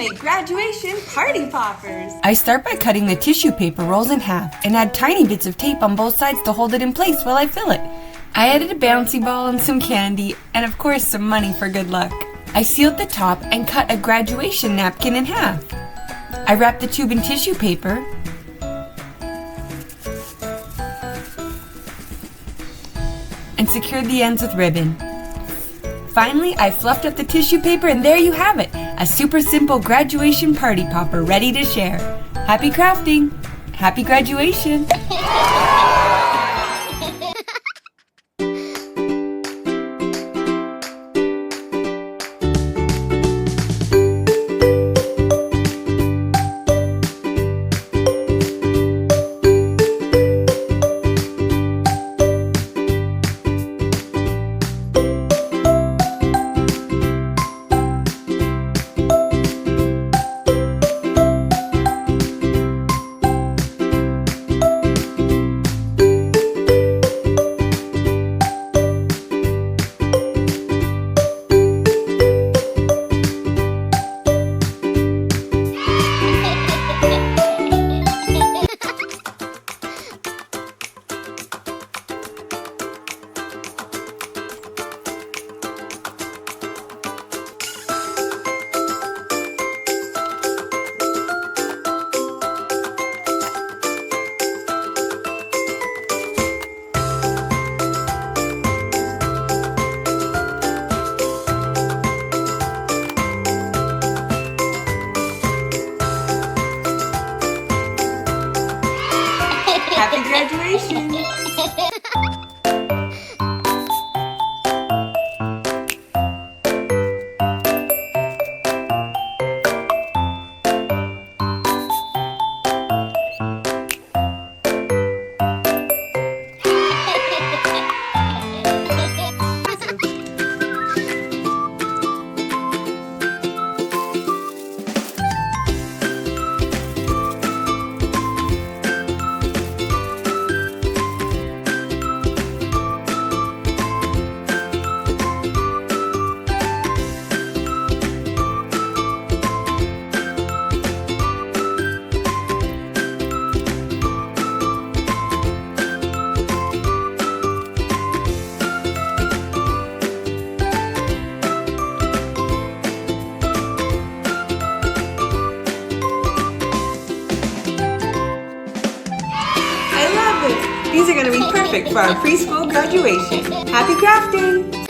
handmade graduation party poppers. I start by cutting the tissue paper rolls in half and add tiny bits of tape on both sides to hold it in place while I fill it. I added a bouncy ball and some candy, and of course some money for good luck. I sealed the top and cut a graduation napkin in half. I wrapped the tube in tissue paper and secured the ends with ribbon. Finally, I fluffed up the tissue paper, and there you have it, a super simple graduation party popper ready to share. Happy crafting! Happy graduation! Happy graduation! These are going to be perfect for our preschool graduation. Happy crafting!